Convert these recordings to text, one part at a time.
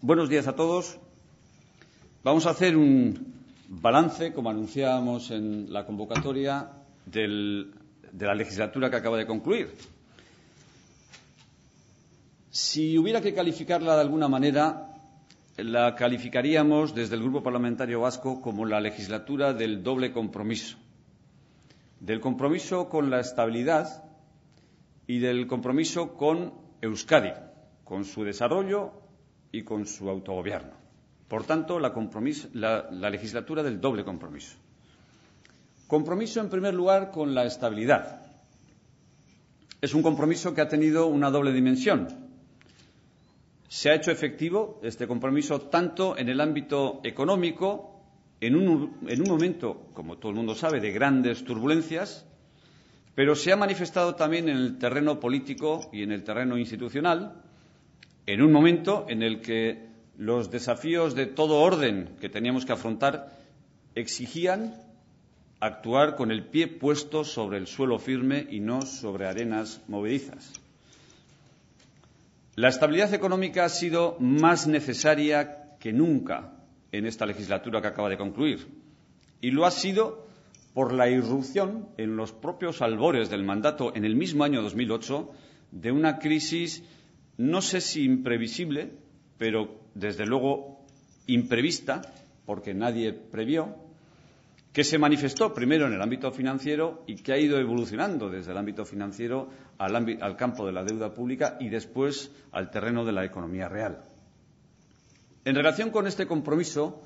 Buenos días a todos. Vamos a hacer un balance, como anunciábamos en la convocatoria, de la legislatura que acaba de concluir. Si hubiera que calificarla de alguna manera, la calificaríamos desde el Grupo Parlamentario Vasco como la legislatura del doble compromiso. Del compromiso con la estabilidad y del compromiso con Euskadi, con su desarrollo y con su autogobierno. Por tanto, la legislatura del doble compromiso. Compromiso, en primer lugar, con la estabilidad. Es un compromiso que ha tenido una doble dimensión. Se ha hecho efectivo este compromiso tanto en el ámbito económico, en un momento, como todo el mundo sabe, de grandes turbulencias, pero se ha manifestado también en el terreno político y en el terreno institucional, en un momento en el que los desafíos de todo orden que teníamos que afrontar exigían actuar con el pie puesto sobre el suelo firme y no sobre arenas movedizas. La estabilidad económica ha sido más necesaria que nunca en esta legislatura que acaba de concluir, y lo ha sido por la irrupción en los propios albores del mandato en el mismo año 2008 de una crisis, no sé si imprevisible, pero desde luego imprevista, porque nadie previó, que se manifestó primero en el ámbito financiero y que ha ido evolucionando desde el ámbito financiero al campo de la deuda pública y después al terreno de la economía real. En relación con este compromiso,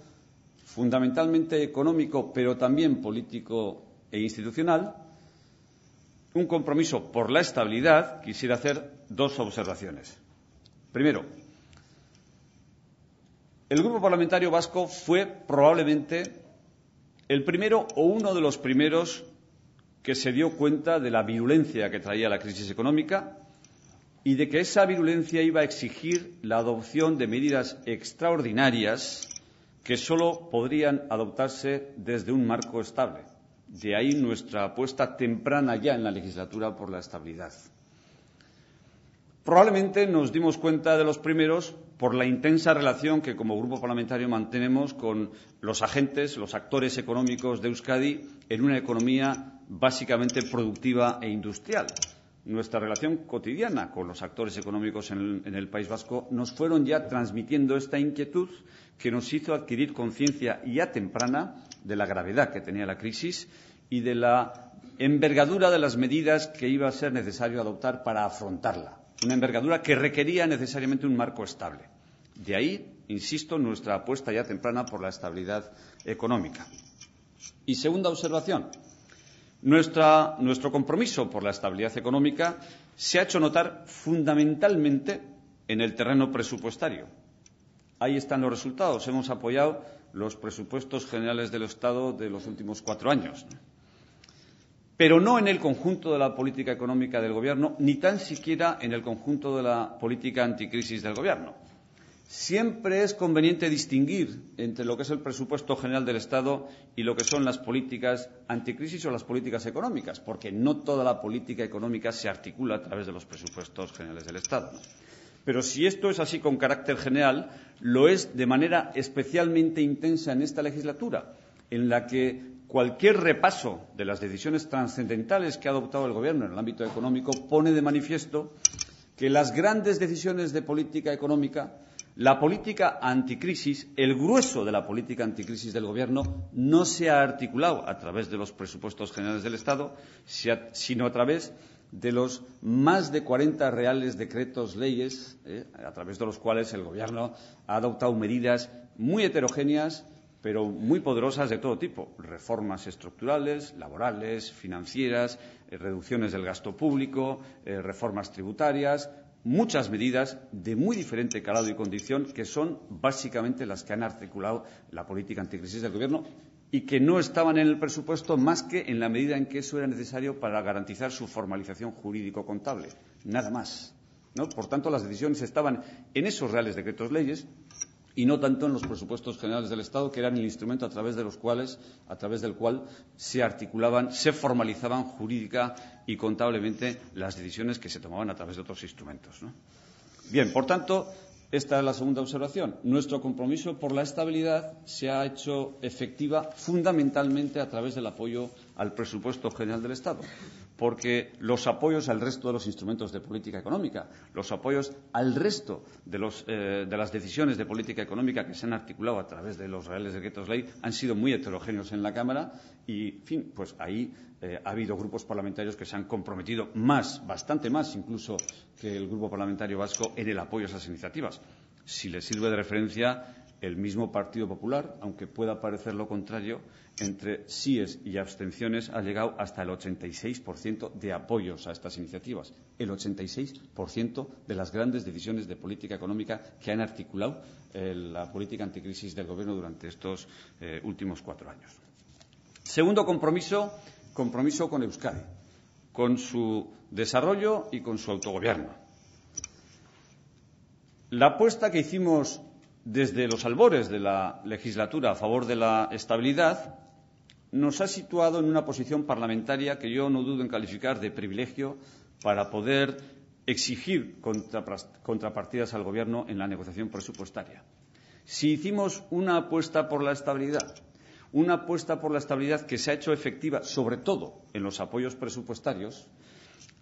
fundamentalmente económico, pero también político e institucional, un compromiso por la estabilidad, quisiera hacer dos observaciones. Primero, el Grupo Parlamentario Vasco fue probablemente el primero o uno de los primeros que se dio cuenta de la virulencia que traía la crisis económica y de que esa virulencia iba a exigir la adopción de medidas extraordinarias que solo podrían adoptarse desde un marco estable. De ahí nuestra apuesta temprana ya en la legislatura por la estabilidad. Probablemente nos dimos cuenta de los primeros por la intensa relación que como grupo parlamentario mantenemos con los agentes, los actores económicos de Euskadi en una economía básicamente productiva e industrial. Nuestra relación cotidiana con los actores económicos en el País Vasco nos fueron ya transmitiendo esta inquietud que nos hizo adquirir conciencia ya temprana de la gravedad que tenía la crisis y de la envergadura de las medidas que iba a ser necesario adoptar para afrontarla. Una envergadura que requería necesariamente un marco estable. De ahí, insisto, nuestra apuesta ya temprana por la estabilidad económica. Y segunda observación, nuestro compromiso por la estabilidad económica se ha hecho notar fundamentalmente en el terreno presupuestario. Ahí están los resultados. Hemos apoyado los presupuestos generales del Estado de los últimos 4 años. Pero no en el conjunto de la política económica del Gobierno, ni tan siquiera en el conjunto de la política anticrisis del Gobierno. Siempre es conveniente distinguir entre lo que es el presupuesto general del Estado y lo que son las políticas anticrisis o las políticas económicas, porque no toda la política económica se articula a través de los presupuestos generales del Estado. Pero si esto es así con carácter general, lo es de manera especialmente intensa en esta legislatura, en la que cualquier repaso de las decisiones trascendentales que ha adoptado el Gobierno en el ámbito económico pone de manifiesto que las grandes decisiones de política económica, la política anticrisis, el grueso de la política anticrisis del Gobierno no se ha articulado a través de los presupuestos generales del Estado, sino a través de los más de 40 reales decretos leyes, a través de los cuales el Gobierno ha adoptado medidas muy heterogéneas, pero muy poderosas de todo tipo, reformas estructurales, laborales, financieras, reducciones del gasto público, reformas tributarias, muchas medidas de muy diferente calado y condición que son básicamente las que han articulado la política anticrisis del Gobierno y que no estaban en el presupuesto más que en la medida en que eso era necesario para garantizar su formalización jurídico-contable, nada más, ¿no? Por tanto, las decisiones estaban en esos reales decretos leyes y no tanto en los presupuestos generales del Estado, que eran el instrumento a través del cual se articulaban, se formalizaban jurídica y contablemente las decisiones que se tomaban a través de otros instrumentos, ¿no? Bien, por tanto, Esta es la segunda observación. Nuestro compromiso por la estabilidad se ha hecho efectiva fundamentalmente a través del apoyo al presupuesto general del Estado, porque los apoyos al resto de los instrumentos de política económica, los apoyos al resto de las decisiones de política económica que se han articulado a través de los reales decretos ley han sido muy heterogéneos en la Cámara y, en fin, pues ahí ha habido grupos parlamentarios que se han comprometido más, bastante más incluso que el Grupo Parlamentario Vasco en el apoyo a esas iniciativas. Si les sirve de referencia, el mismo Partido Popular, aunque pueda parecer lo contrario, entre síes y abstenciones ha llegado hasta el 86% de apoyos a estas iniciativas. El 86% de las grandes decisiones de política económica que han articulado la política anticrisis del Gobierno durante estos últimos 4 años. Segundo compromiso con Euskadi, con su desarrollo y con su autogobierno. La apuesta que hicimos desde los albores de la legislatura a favor de la estabilidad nos ha situado en una posición parlamentaria que yo no dudo en calificar de privilegio para poder exigir contrapartidas al Gobierno en la negociación presupuestaria. Si hicimos una apuesta por la estabilidad, que se ha hecho efectiva sobre todo en los apoyos presupuestarios,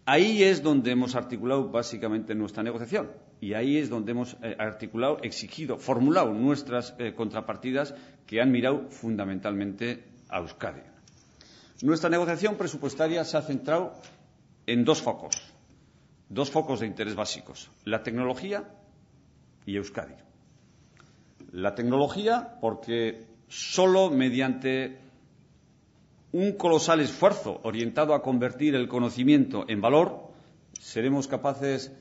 ahí es donde hemos articulado básicamente nuestra negociación y ahí es donde hemos articulado, exigido, formulado nuestras contrapartidas que han mirado fundamentalmente a Euskadi. Nuestra negociación presupuestaria se ha centrado en dos focos de interés básicos: la tecnología y Euskadi. La tecnología, porque solo mediante un colosal esfuerzo orientado a convertir el conocimiento en valor seremos capaces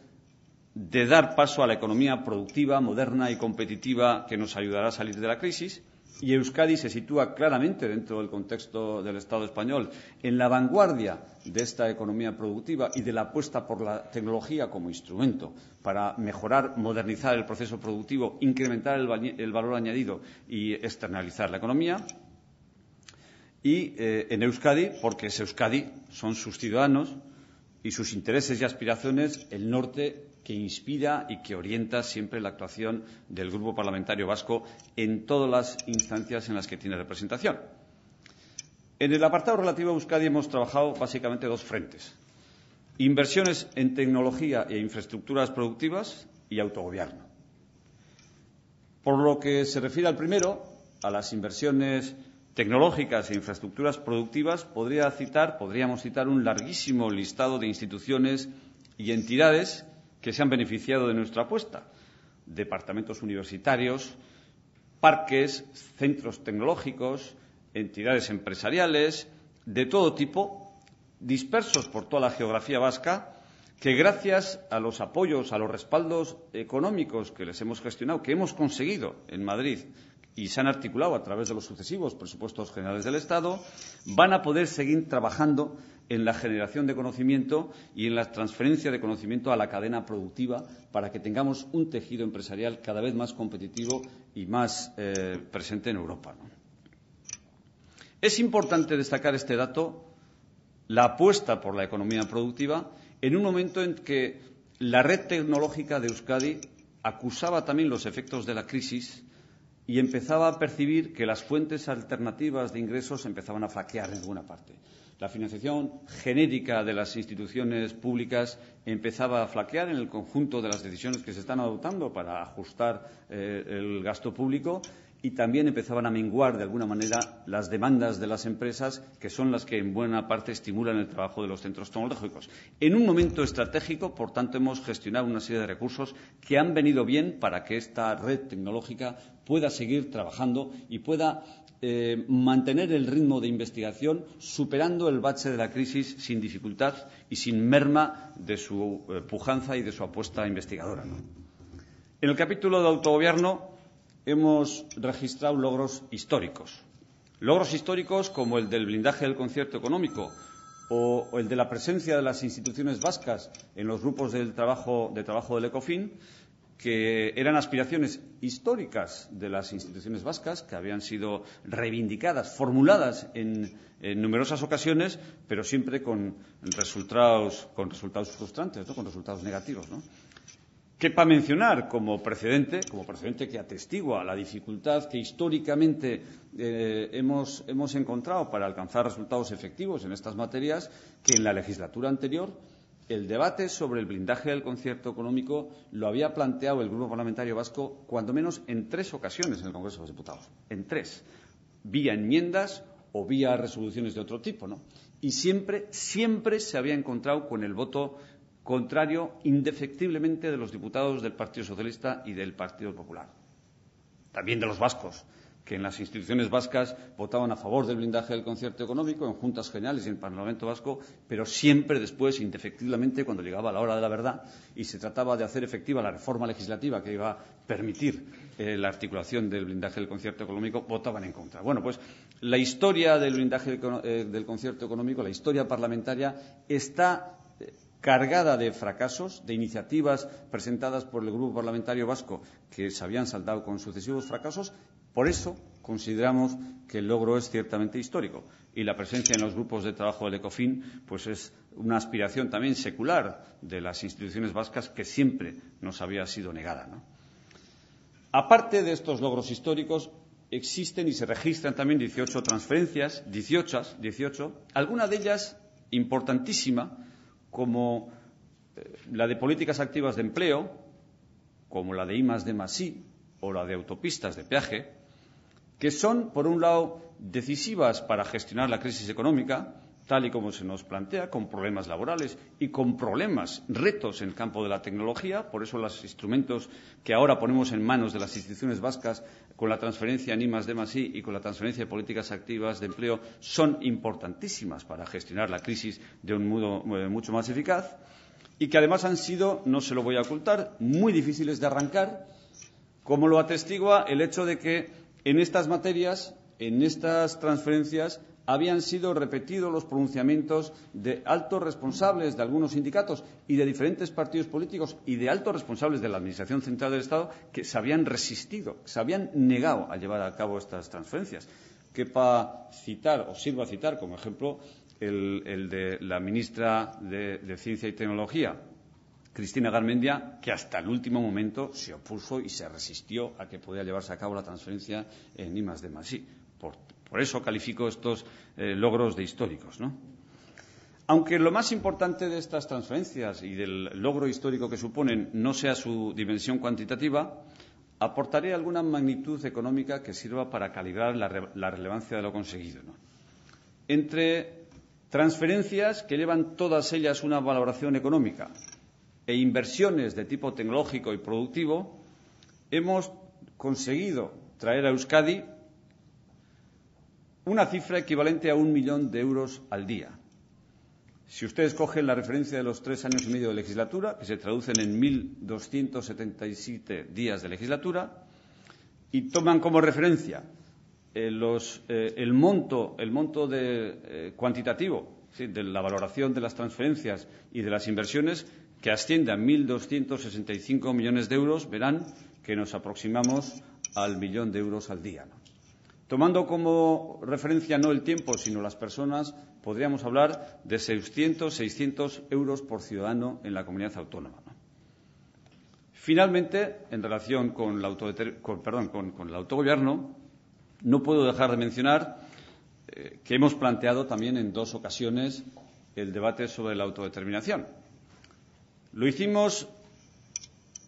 de dar paso a la economía productiva, moderna y competitiva que nos ayudará a salir de la crisis. Y Euskadi se sitúa claramente dentro del contexto del Estado español en la vanguardia de esta economía productiva y de la apuesta por la tecnología como instrumento para mejorar, modernizar el proceso productivo, incrementar el valor añadido y externalizar la economía. Y en Euskadi, porque es Euskadi, son sus ciudadanos y sus intereses y aspiraciones el norte que inspira y que orienta siempre la actuación del Grupo Parlamentario Vasco en todas las instancias en las que tiene representación. En el apartado relativo a Euskadi hemos trabajado básicamente dos frentes: inversiones en tecnología e infraestructuras productivas y autogobierno. Por lo que se refiere al primero, a las inversiones tecnológicas e infraestructuras productivas, podríamos citar un larguísimo listado de instituciones y entidades que se han beneficiado de nuestra apuesta: departamentos universitarios, parques, centros tecnológicos, entidades empresariales de todo tipo, dispersos por toda la geografía vasca, que gracias a los apoyos, a los respaldos económicos que les hemos gestionado, que hemos conseguido en Madrid y se han articulado a través de los sucesivos presupuestos generales del Estado, van a poder seguir trabajando en la generación de conocimiento y en la transferencia de conocimiento a la cadena productiva para que tengamos un tejido empresarial cada vez más competitivo y más presente en Europa, ¿no? Es importante destacar este dato, la apuesta por la economía productiva, en un momento en que la red tecnológica de Euskadi acusaba también los efectos de la crisis y empezaba a percibir que las fuentes alternativas de ingresos empezaban a flaquear en alguna parte. La financiación genérica de las instituciones públicas empezaba a flaquear en el conjunto de las decisiones que se están adoptando para ajustar el gasto público, y también empezaban a menguar de alguna manera las demandas de las empresas, que son las que en buena parte estimulan el trabajo de los centros tecnológicos. En un momento estratégico, por tanto, hemos gestionado una serie de recursos que han venido bien para que esta red tecnológica pueda seguir trabajando y pueda mantener el ritmo de investigación, superando el bache de la crisis sin dificultad y sin merma de su pujanza y de su apuesta investigadora, ¿no? En el capítulo de autogobierno hemos registrado logros históricos como el del blindaje del concierto económico o el de la presencia de las instituciones vascas en los grupos de trabajo del ECOFIN, que eran aspiraciones históricas de las instituciones vascas, que habían sido reivindicadas, formuladas en numerosas ocasiones, pero siempre con resultados frustrantes, ¿no?, con resultados negativos, ¿no? Quepa mencionar como precedente que atestigua la dificultad que históricamente hemos encontrado para alcanzar resultados efectivos en estas materias, que en la legislatura anterior el debate sobre el blindaje del concierto económico lo había planteado el Grupo Parlamentario Vasco cuando menos en 3 ocasiones en el Congreso de los Diputados. En 3. Vía enmiendas o vía resoluciones de otro tipo, ¿no? Y siempre se había encontrado con el voto contrario indefectiblemente de los diputados del Partido Socialista y del Partido Popular. También de los vascos, que en las instituciones vascas votaban a favor del blindaje del concierto económico, en Juntas Generales y en el Parlamento Vasco, pero siempre después, indefectiblemente, cuando llegaba la hora de la verdad y se trataba de hacer efectiva la reforma legislativa que iba a permitir la articulación del blindaje del concierto económico, votaban en contra. Bueno, pues la historia del blindaje del concierto económico, la historia parlamentaria, está cargada de fracasos, de iniciativas presentadas por el Grupo Parlamentario Vasco que se habían saldado con sucesivos fracasos. Por eso consideramos que el logro es ciertamente histórico y la presencia en los grupos de trabajo del ECOFIN pues es una aspiración también secular de las instituciones vascas que siempre nos había sido negada, ¿no? Aparte de estos logros históricos, existen y se registran también 18 transferencias, 18, alguna de ellas importantísima, como la de políticas activas de empleo, como la de I+D+I o la de autopistas de peaje, que son, por un lado, decisivas para gestionar la crisis económica, tal y como se nos plantea, con problemas laborales y con retos en el campo de la tecnología. Por eso los instrumentos que ahora ponemos en manos de las instituciones vascas, con la transferencia en I+D+I y con la transferencia de políticas activas de empleo, son importantísimas para gestionar la crisis de un modo mucho más eficaz y que además han sido, no se lo voy a ocultar, muy difíciles de arrancar, como lo atestigua el hecho de que en estas materias, en estas transferencias, habían sido repetidos los pronunciamientos de altos responsables de algunos sindicatos y de diferentes partidos políticos y de altos responsables de la Administración Central del Estado que se habían resistido, se habían negado a llevar a cabo estas transferencias. Quepa citar, o sirva citar como ejemplo, el de la ministra de Ciencia y Tecnología, Cristina Garmendia, que hasta el último momento se opuso y se resistió a que pudiera llevarse a cabo la transferencia en I+D+I. Por eso califico estos logros de históricos, ¿no? Aunque lo más importante de estas transferencias y del logro histórico que suponen no sea su dimensión cuantitativa, aportaré alguna magnitud económica que sirva para calibrar la relevancia de lo conseguido, ¿no? Entre transferencias que llevan todas ellas una valoración económica e inversiones de tipo tecnológico y productivo, hemos conseguido traer a Euskadi una cifra equivalente a 1 millón de euros al día. Si ustedes cogen la referencia de los 3 años y medio de legislatura, que se traducen en 1.277 días de legislatura, y toman como referencia el monto cuantitativo, ¿sí?, de la valoración de las transferencias y de las inversiones, que asciende a 1.265 millones de euros, verán que nos aproximamos al 1 millón de euros al día, ¿no? Tomando como referencia no el tiempo, sino las personas, podríamos hablar de 600 euros por ciudadano en la comunidad autónoma, ¿no? Finalmente, en relación con el autogobierno, no puedo dejar de mencionar que hemos planteado también en 2 ocasiones el debate sobre la autodeterminación. Lo hicimos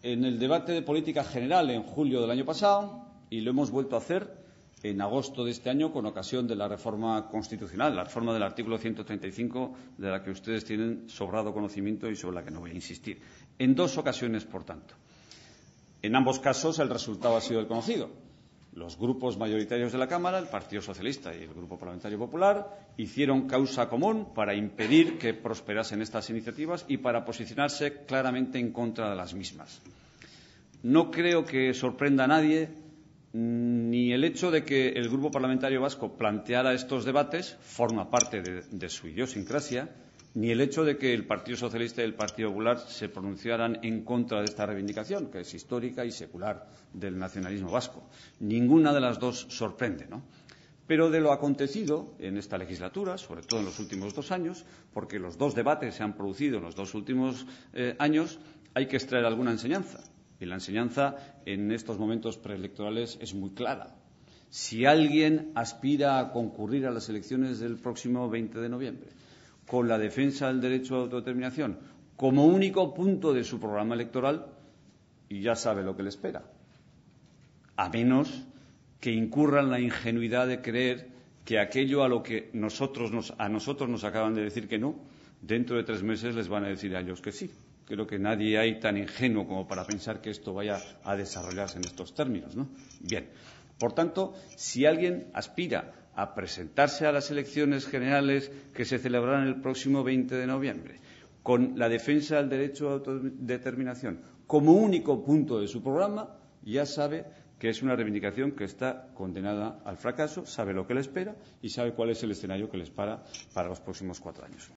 en el debate de política general en julio del año pasado y lo hemos vuelto a hacer en agosto de este año con ocasión de la reforma constitucional, la reforma del artículo 135, de la que ustedes tienen sobrado conocimiento y sobre la que no voy a insistir. En 2 ocasiones, por tanto. En ambos casos el resultado ha sido el conocido. Los grupos mayoritarios de la Cámara, el Partido Socialista y el Grupo Parlamentario Popular, hicieron causa común para impedir que prosperasen estas iniciativas y para posicionarse claramente en contra de las mismas. No creo que sorprenda a nadie ni el hecho de que el Grupo Parlamentario Vasco planteara estos debates, forma parte de su idiosincrasia, ni el hecho de que el Partido Socialista y el Partido Popular se pronunciaran en contra de esta reivindicación, que es histórica y secular del nacionalismo vasco. Ninguna de las dos sorprende, ¿no? Pero de lo acontecido en esta legislatura, sobre todo en los últimos 2 años, porque los 2 debates se han producido en los 2 últimos años, hay que extraer alguna enseñanza. Y la enseñanza en estos momentos preelectorales es muy clara. Si alguien aspira a concurrir a las elecciones del próximo 20 de noviembre con la defensa del derecho a autodeterminación como único punto de su programa electoral, ya sabe lo que le espera. A menos que incurra en la ingenuidad de creer que aquello a lo que a nosotros nos acaban de decir que no, dentro de 3 meses les van a decir a ellos que sí. Creo que nadie hay tan ingenuo como para pensar que esto vaya a desarrollarse en estos términos, ¿no? Bien, por tanto, si alguien aspira a presentarse a las elecciones generales que se celebrarán el próximo 20 de noviembre con la defensa del derecho a autodeterminación como único punto de su programa, ya sabe que es una reivindicación que está condenada al fracaso, sabe lo que le espera y sabe cuál es el escenario que le espera para los próximos 4 años.